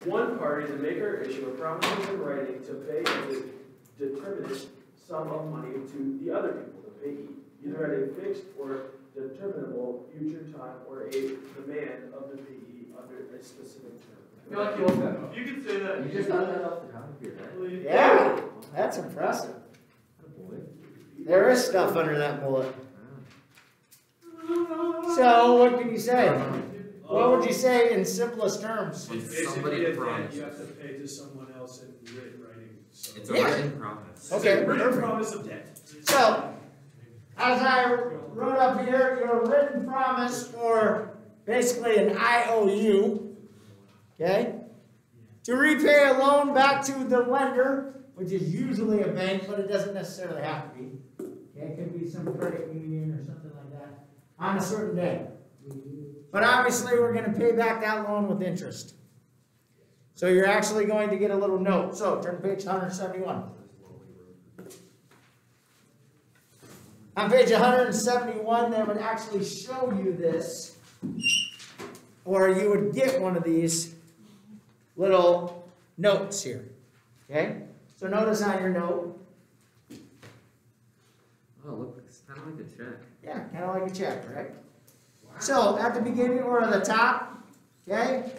One party, the maker or issuer, promises in writing to pay a determinate sum of money to the other people, the payee, either at a fixed or determinable future time or a demand of the payee under a specific term. I feel like you want that. You can say that. You just got that off the top of your head. Yeah, that's impressive. There is stuff under that bullet. So, what can you say? What would you say in simplest terms? It's Basically, a debt promises. you have to pay to someone else in written writing. So It's a Yeah. written promise. Okay, written perfect. promise of debt. So, as I wrote up here, your written promise, or basically an IOU, okay, to repay a loan back to the lender, which is usually a bank, but it doesn't necessarily have to be. Okay, it could be some credit union or something like that, on a certain day. But obviously, we're going to pay back that loan with interest. So you're actually going to get a little note. So turn to page 171. On page 171, they would actually show you this, or you would get one of these little notes here. Okay? So notice on your note. Oh, look, it's kind of like a check. Yeah, kind of like a check, right? So at the beginning or at the top, okay,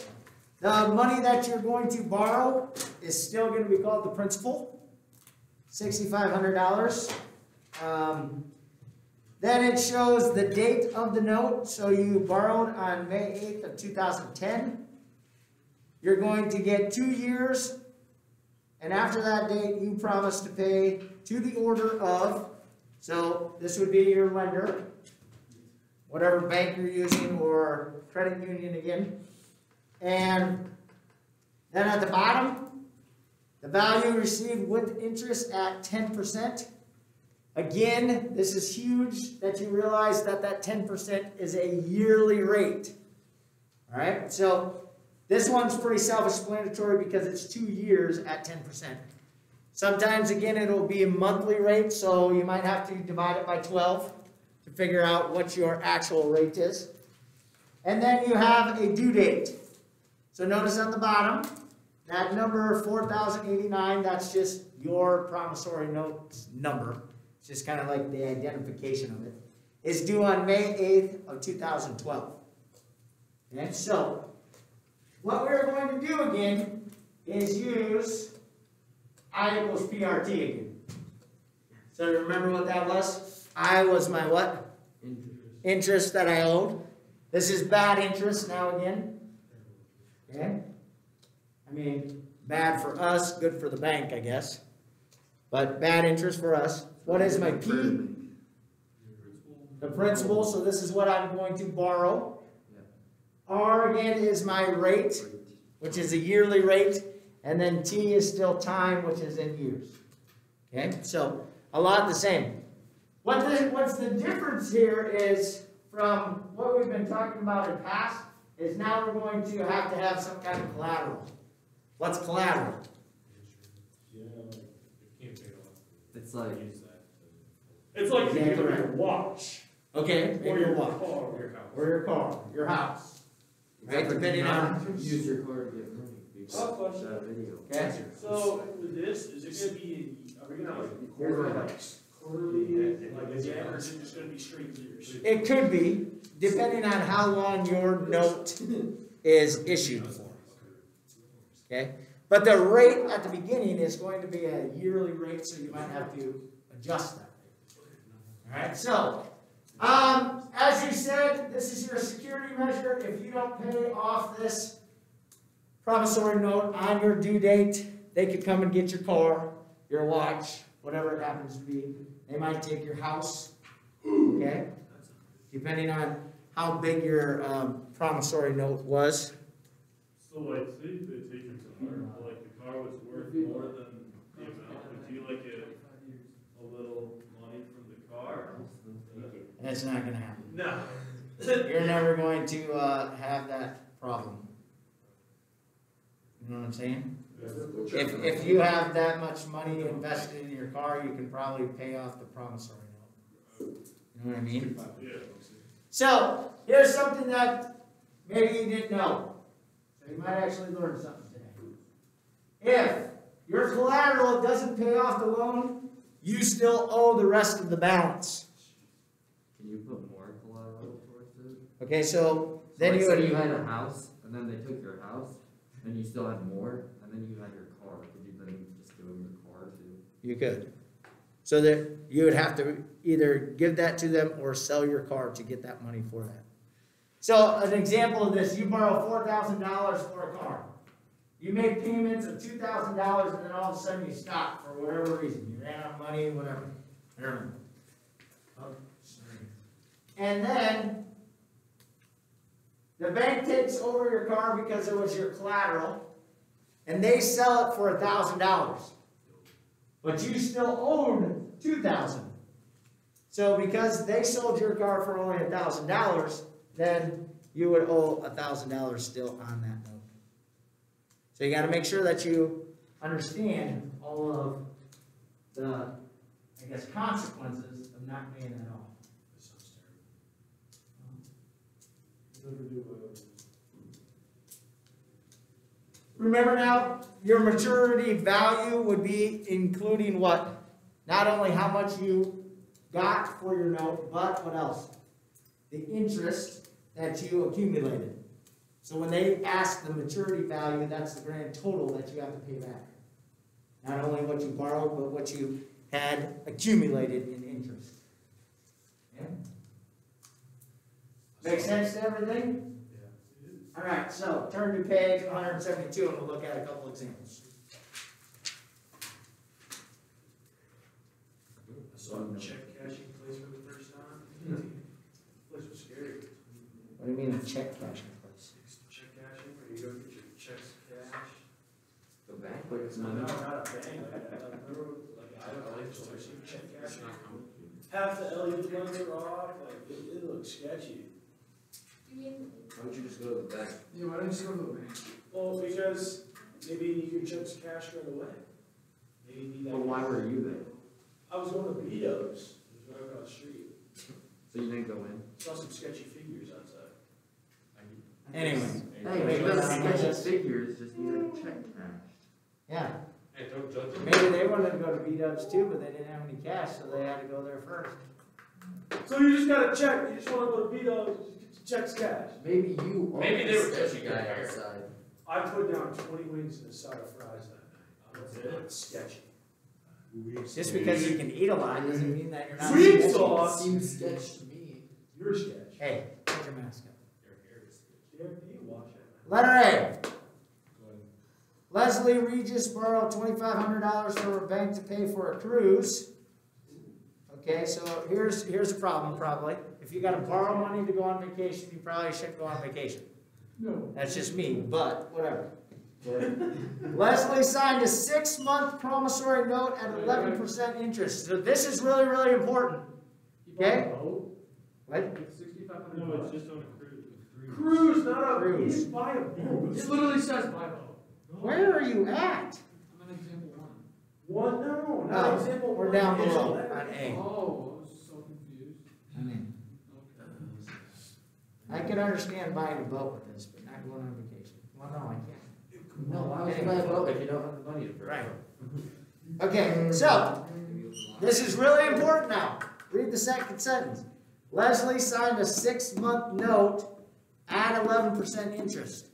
the money that you're going to borrow is still going to be called the principal, $6,500. Then it shows the date of the note. So you borrowed on May 8th of 2010. You're going to get 2 years, and after that date, you promise to pay to the order of. So this would be your lender, whatever bank you're using, or credit union again. And then at the bottom, the value received with interest at 10%. Again, this is huge that you realize that that 10% is a yearly rate. All right, so this one's pretty self-explanatory because it's 2 years at 10%. Sometimes, again, it'll be a monthly rate, so you might have to divide it by 12 to figure out what your actual rate is. And then you have a due date. So notice on the bottom, that number 4,089, that's just your promissory note number. It's just kind of like the identification of it. It's due on May 8th of 2012. And so, what we're going to do again is use I equals PRT again. So remember what that was? I was my what? Interest that I owed. This is bad interest now again. Okay? I mean, bad for us, good for the bank, I guess. But bad interest for us. What is my P? The principal, so this is what I'm going to borrow. R again is my rate, which is a yearly rate. And then T is still time, which is in years. Okay, so a lot the same. What's the difference here is from what we've been talking about in past is now we're going to have some kind of collateral. What's collateral? Yeah, like, you can't pay it off. It's like, It's like Yeah, either correct. your watch, Okay, or your watch, car, or your house. or your car, your house. Right, depending on. use your card to get money. Oh, question. That video. Okay. So with this, is it gonna be, are we gonna have like quarterly, like again, or is it just gonna be straight years? It could be, depending on how long your note is issued for. Okay? But the rate at the beginning is going to be a yearly rate, so you might have to adjust that. Alright, so, as you said, this is your security measure. If you don't pay off this promissory note on your due date, they could come and get your car, your watch, whatever it happens to be. They might take your house, okay? Depending on how big your promissory note was. So like, say they take your car, like the car was worth more than the amount, would you like a little money from the car? That's not going to happen. No. You're never going to have that problem. You know what I'm saying? If you have that much money invested in your car, you can probably pay off the promissory note. You know what I mean? Yeah. So, here's something that maybe you didn't know. So you might actually learn something today. If your collateral doesn't pay off the loan, you still owe the rest of the balance. Can you put more collateral towards it? Okay, so then Like, you say would. you had a house, and then they took your house, and you still had more, and then you had your car. Could you then just give them your car too? You could. So that you would have to either give that to them or sell your car to get that money for that. So an example of this, you borrow $4,000 for a car. You make payments of $2,000 and then all of a sudden you stop for whatever reason. You ran out of money, whatever. I don't know. Oh, sorry. And then the bank takes over your car because it was your collateral and they sell it for $1,000. But you still owed $2,000. So because they sold your car for only $1,000, then you would owe $1,000 still on that note. So you got to make sure that you understand all of the, I guess, consequences of not paying that off. That sounds terrible. Never do what I would do. Remember now, your maturity value would be including what? Not only how much you got for your note, but what else? The interest that you accumulated. So when they ask the maturity value, that's the grand total that you have to pay back. Not only what you borrowed, but what you had accumulated in interest. Yeah? Make sense to everything? All right, so turn to page 172 and we'll look at a couple examples. I saw a check cashing place for the first time. Place was scary. What do you mean a check cashing place? Check cashing, where you go get your checks cashed. The bank, like it's No, money. not a bank, remember, I don't know, it's just like check cashing. Half the LED ones are off, like, it looks sketchy. Why don't you just go to the bank? Yeah, why don't you go to the bank? Well, because maybe you need your checks cashed right away. Maybe you need that. Well, why were you there? I was going to Vito's, it was right across the street. So you didn't go in? Saw some sketchy figures outside. Anyway. Hey, if those sketchy figures just need a check cashed. Yeah. Hey, don't judge them. Maybe they wanted to go to B-Dubs too, but they didn't have any cash, so they had to go there first. So you just got a check, you just want to go to Vito's, just get your checks cashed. Maybe you are Maybe they were the sketchy guy guy. outside. I put down 20 wings and a side of fries that night. It's sketchy. Just because you can eat a lot doesn't mean that you're not. Sweet sketchy. sauce. Seems sketch to me. You're sketch. Hey, put your mask up. Your hair is sketchy. Yeah, you wash it. Letter A. Go ahead. Leslie Regis borrowed $2,500 from her bank to pay for a cruise. Okay, so here's a problem probably. If you got to borrow money to go on vacation, you probably shouldn't go on vacation. No. That's just me, but whatever. Leslie signed a 6-month promissory note at 11% interest. So this is really, really important. Okay? What? It's $6,500. No, it's just on a cruise. Cruise, not a Cruise. You didn't buy a boat. It literally says buy boat. Where are you at? I'm on example 1. One, no, No, not example. we're one. down Here's below a letter. on A. Oh, I was so confused. I mean, Okay. I can understand buying a boat with this, but not going on vacation. Well, no, I can't. No, why would you buy a boat if you don't have the money to pay? Right. Okay, so this is really important now. Read the second sentence. Leslie signed a 6-month note at 11% interest.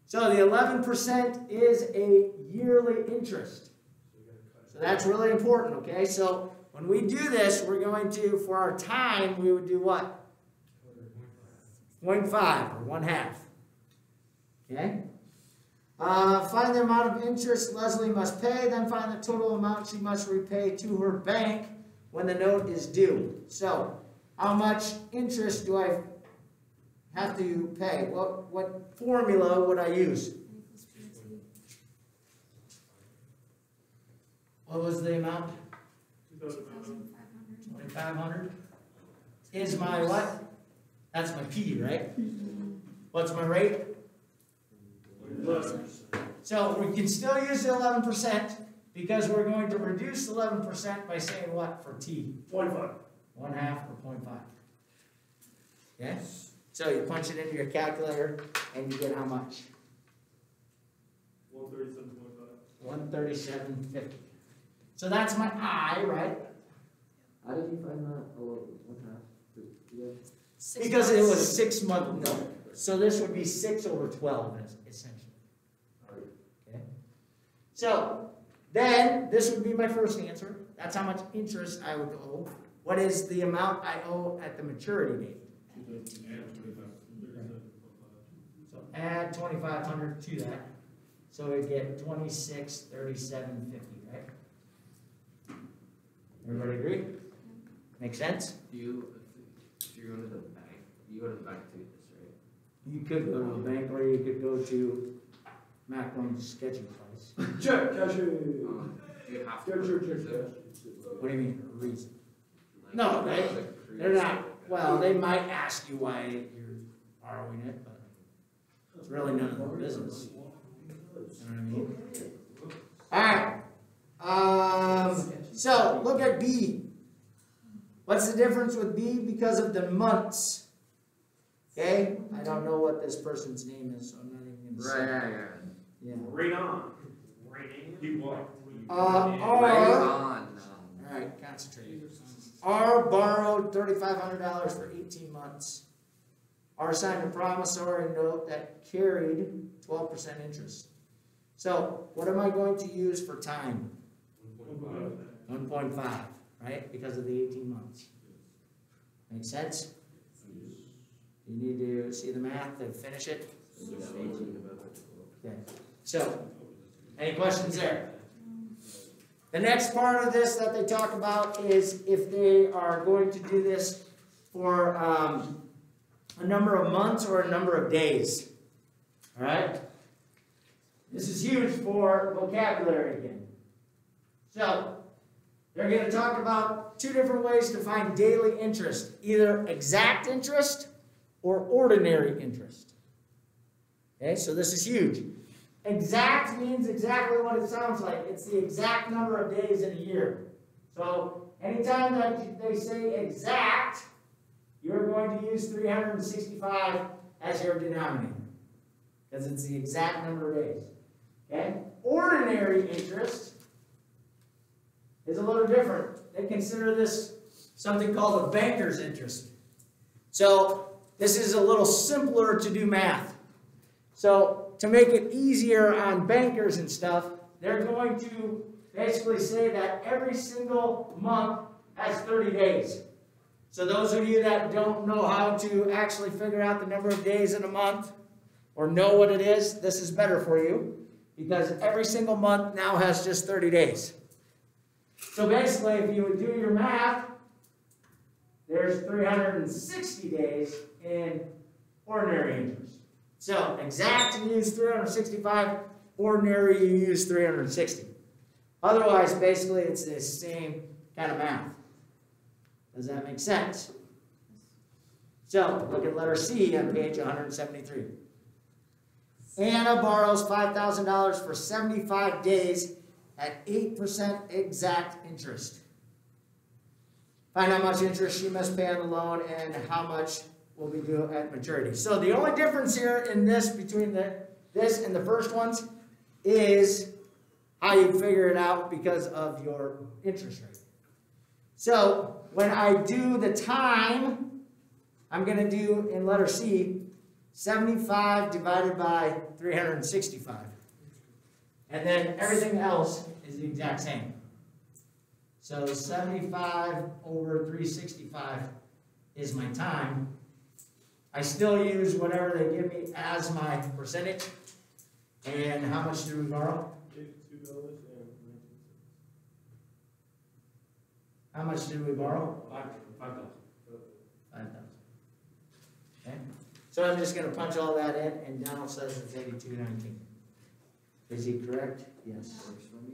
So the 11% is a yearly interest. So that's really important, okay? So when we do this, we're going to, for our time, we would do what? 0.5 or 1/2. Okay? Find the amount of interest Leslie must pay, then find the total amount she must repay to her bank when the note is due. So, how much interest do I have to pay? What formula would I use? What was the amount? 2,500. Is my what? That's my P, right? What's my rate? So we can still use the 11% because we're going to reduce 11% by saying what for T? 0.5. 1/2 or 0.5. Okay? So you punch it into your calculator and you get how much? 137.5. $27,3750. So that's my I, right? How did you find that? Oh, what happened? Yeah. Because it was 6 month note. So this would be 6 over 12 essentially. Okay. So then this would be my first answer. That's how much interest I would owe. What is the amount I owe at the maturity date? So add 2,500 to that. So we get 26,3750, right? Everybody agree? Make sense? Do you, if you're going to the bank, you go to the bank to get this, right? You could go to a bank or you could go to Macklin's sketching place. Check, cashier. Do you have to? Check, check, purchase check, it? What do you mean, a reason? Like, No, like, they're not, well, they might ask you why you're borrowing it, but it's really none of their business. You know what I mean? Alright, so look at B. What's the difference with B? Because of the months. Okay, I don't know what this person's name is, so I'm not even gonna say. Right. Yeah. Right on. Raining. Keep walking. Right R, on. alright, concentrate. R borrowed $3,500 for 18 months. R signed a promissory note that carried 12% interest. So, what am I going to use for time? 1.5, right? Because of the 18 months. Make sense? You need to see the math to finish it? Okay. So, any questions there? The next part of this that they talk about is if they are going to do this for a number of months or a number of days. All right? This is huge for vocabulary again. So, they're going to talk about two different ways to find daily interest. Either exact interest or ordinary interest. Okay, so this is huge. Exact means exactly what it sounds like. It's the exact number of days in a year. So anytime that they say exact, you're going to use 365 as your denominator. Because it's the exact number of days. Okay? Ordinary interest is a little different. They consider this something called a banker's interest. So this is a little simpler to do math. So to make it easier on bankers and stuff, they're going to basically say that every single month has 30 days. So those of you that don't know how to actually figure out the number of days in a month or know what it is, this is better for you because every single month now has just 30 days. So basically, if you would do your math, there's 360 days in ordinary interest. So, exact you use 365, ordinary you use 360. Otherwise, basically, it's the same kind of math. Does that make sense? So, look at letter C on page 173. Anna borrows $5,000 for 75 days at 8% exact interest. Find how much interest she must pay on the loan and how much will be due at maturity. So the only difference here in this between this and the first ones is how you figure it out because of your interest rate. So when I do the time, I'm going to do in letter C 75 divided by 365. And then everything else is the exact same. So 75 over 365 is my time. I still use whatever they give me as my percentage. And how much do we borrow? $2.19. How much did we borrow? $5,000. 5,000. Okay. So I'm just going to punch all that in, and Donald says it's 82.19. Is he correct? Yes. Works for me.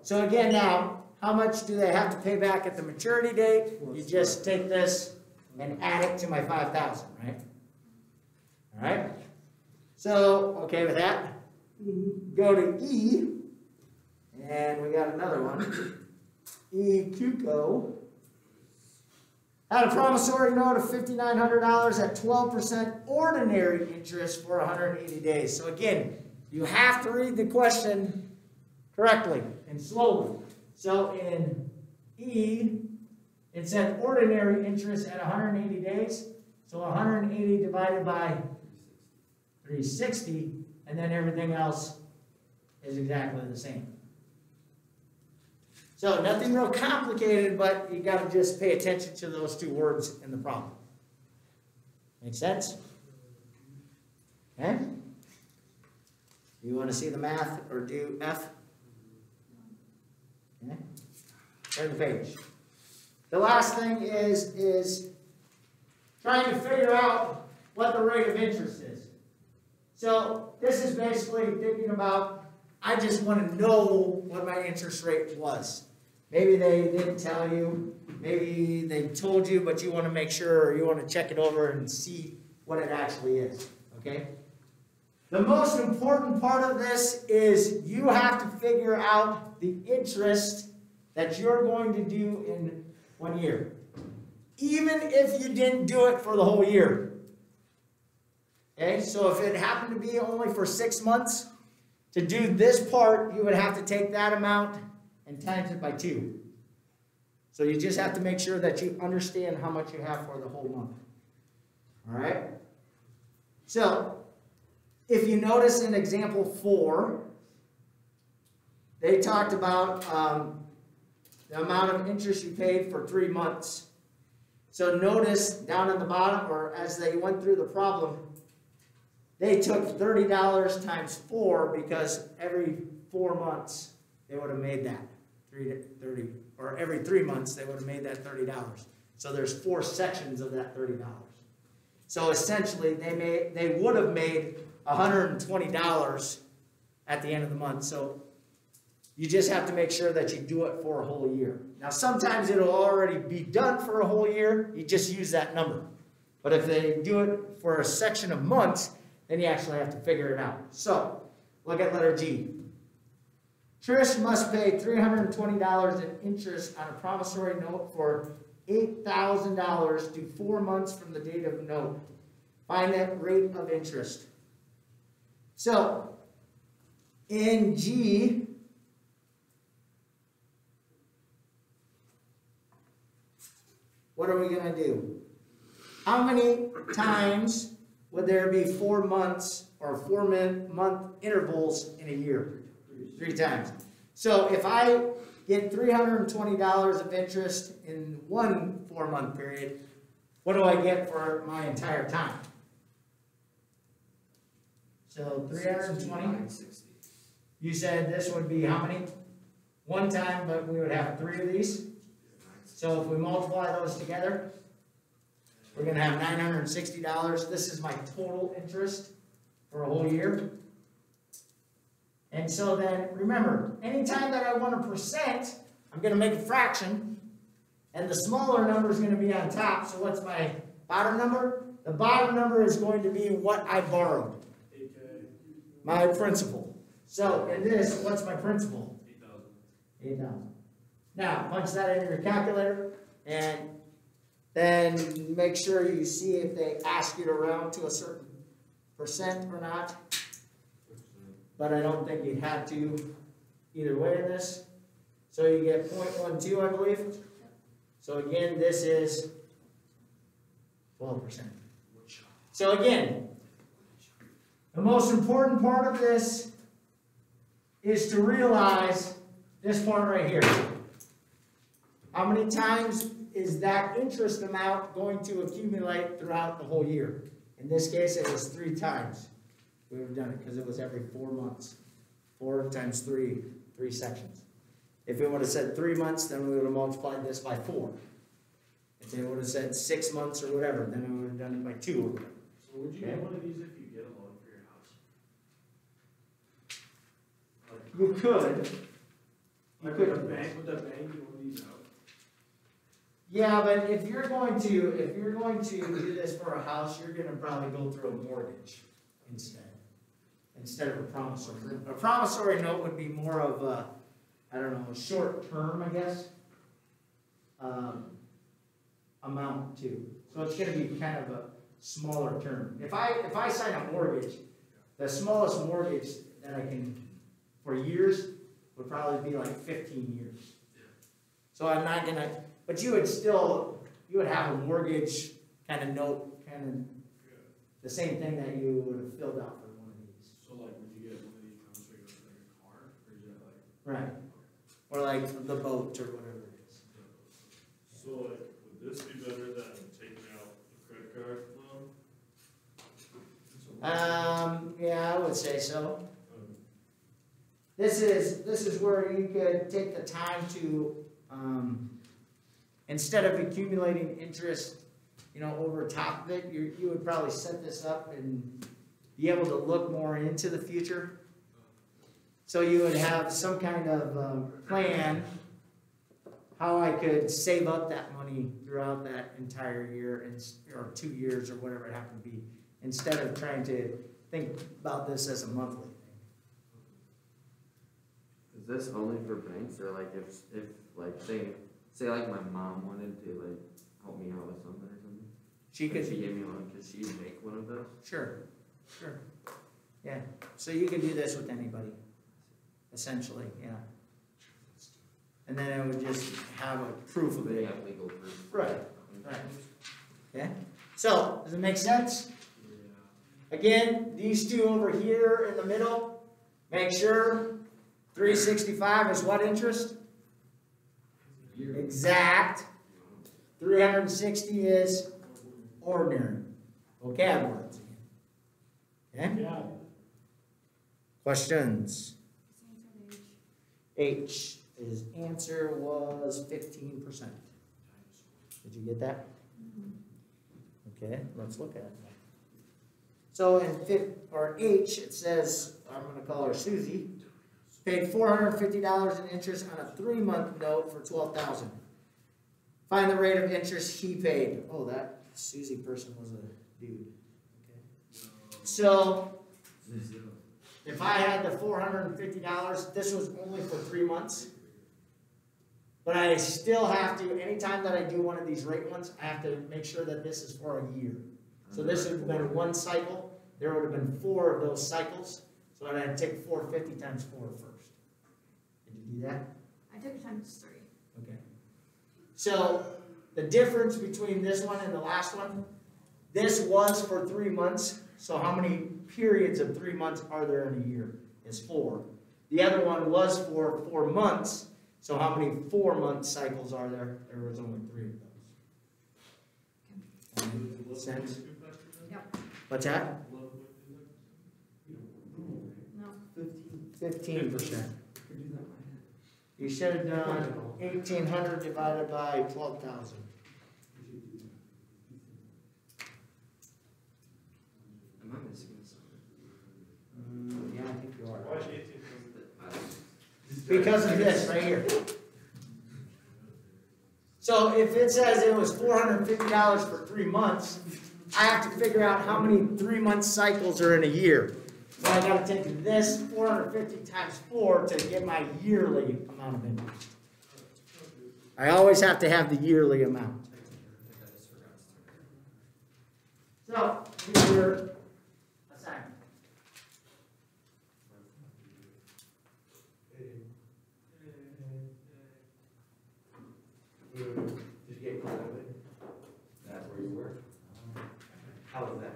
So again now, how much do they have to pay back at the maturity date? You just take this and add it to my 5,000, right? All right? So, okay with that? Go to E, and we got another one. E. Cuco had a promissory note of $5,900 at 12% ordinary interest for 180 days. So again, you have to read the question correctly and slowly. So in E, it said ordinary interest at 180 days. So 180 divided by 360, and then everything else is exactly the same. So nothing real complicated, but you got to just pay attention to those two words in the problem. Make sense? Okay? You want to see the math or do F? Okay. Turn the page. The last thing is trying to figure out what the rate of interest is. So this is basically thinking about, I just want to know what my interest rate was. Maybe they didn't tell you, maybe they told you, but you want to make sure, or you want to check it over and see what it actually is, okay? The most important part of this is you have to figure out the interest that you're going to do in 1 year. Even if you didn't do it for the whole year. Okay, so if it happened to be only for 6 months, to do this part, you would have to take that amount and times it by 2. So you just have to make sure that you understand how much you have for the whole month. All right? So, if you notice in example 4, they talked about the amount of interest you paid for 3 months. So notice down at the bottom, or as they went through the problem, they took $30 times 4 because every 4 months they would have made that 30, or every 3 months they would have made that $30. So there's 4 sections of that $30. So essentially they would have made $120 at the end of the month. So you just have to make sure that you do it for a whole year. Now sometimes it'll already be done for a whole year, you just use that number. But if they do it for a section of months, then you actually have to figure it out. So, look at letter G. Trish must pay $320 in interest on a promissory note for $8,000 to 4 months from the date of note. Find that rate of interest. So, in G, what are we going to do? How many times would there be 4 months or 4-month intervals in a year? 3 times. So if I get $320 of interest in one 4-month period, what do I get for my entire time? So 320. You said this would be how many? 1 time, but we would have 3 of these. So if we multiply those together, we're going to have $960. This is my total interest for a whole year. And so then, remember, anytime that I want a percent, I'm going to make a fraction. And the smaller number is going to be on top. So what's my bottom number? The bottom number is going to be what I borrowed. 8K. My principal. So in this, what's my principal? 8,000. 8,000. Now, punch that in your calculator, and then make sure you see if they ask you to round to a certain percent or not. But I don't think you'd have to either way in this. So you get 0.12, I believe. So again, this is 12%. So again, the most important part of this is to realize this part right here. How many times is that interest amount going to accumulate throughout the whole year? In this case, it was 3 times. We would have done it because it was every 4 months. 4 times 3, 3 sections. If it would have said 3 months, then we would have multiplied this by 4. If it would have said 6 months or whatever, then we would have done it by 2 or whatever. So would you get one of these if you get a loan for your house? You could. Like with a bank, with a bank, you want these out? Yeah, but if you're going to do this for a house, you're going to probably go through a mortgage instead of a promissory note. A promissory note would be more of a, I don't know, a short term, I guess, amount too. So it's going to be kind of a smaller term. If I sign a mortgage, the smallest mortgage that I can for years would probably be like 15 years. So I'm not gonna, but you would still, you would have a mortgage kind of note, kind of the same thing that you would have filled out for one of these. So like, would you get one of these comes like a car, or is that like? Right. Or like the boat or whatever it is. So like, would this be better than taking out a credit card loan? Yeah, I would say so. This is where you could take the time to, instead of accumulating interest, you know, over top of it, you would probably set this up and be able to look more into the future. So you would have some kind of plan how I could save up that money throughout that entire year, or 2 years, or whatever it happened to be, instead of trying to think about this as a monthly thing. Is this only for banks, or like if like say like my mom wanted to like help me out with something or something? She could, She gave me one, could she make one of those? sure, yeah. So you can do this with anybody, essentially, yeah. And then it would just have a proof So of they it. have legal proof. Right. Okay, so, does it make sense? Again, these two over here in the middle, make sure 365 is what interest? Exact. 360 is ordinary. Vocab words. Okay? Yeah. Questions? H, his answer was 15%. Did you get that? Okay, let's look at it. So in H, it says, I'm gonna call her Susie, paid $450 in interest on a 3-month note for $12,000. Find the rate of interest he paid. Oh, that Susie person was a dude. Okay. So if I had the $450, this was only for 3 months. But I still have to, anytime that I do one of these rate ones, I have to make sure that this is for a year. So this would have been 1 cycle. There would have been 4 of those cycles. So I'd have to take 450 times 4 first. Did you do that? I took it times 3. Okay. So the difference between this one and the last one, this was for 3 months. So how many periods of 3 months are there in a year? It's 4. The other one was for 4 months. So how many 4-month cycles are there? There was only 3 of those. Makes sense? Yep. What's that? No. 15%. You should have done 1,800 divided by 12,000. Am I missing something? Yeah, I think you are. Why is 18? Because of this right here. So if it says it was $450 for 3 months, I have to figure out how many 3-month cycles are in a year. So I gotta take this 450 times 4 to get my yearly amount of interest. I always have to have the yearly amount. So, here's your assignment. Did you get caught up in? That's where you were? How was that?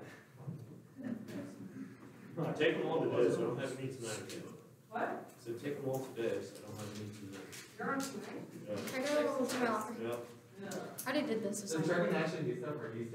I take them all today, so I don't have any tonight again. What? So take them all today, so I don't have any tonight. You're on tonight? Yeah. I gotta go to my locker. Yeah. I already did this So assignment. Jordan actually do stuff, or do you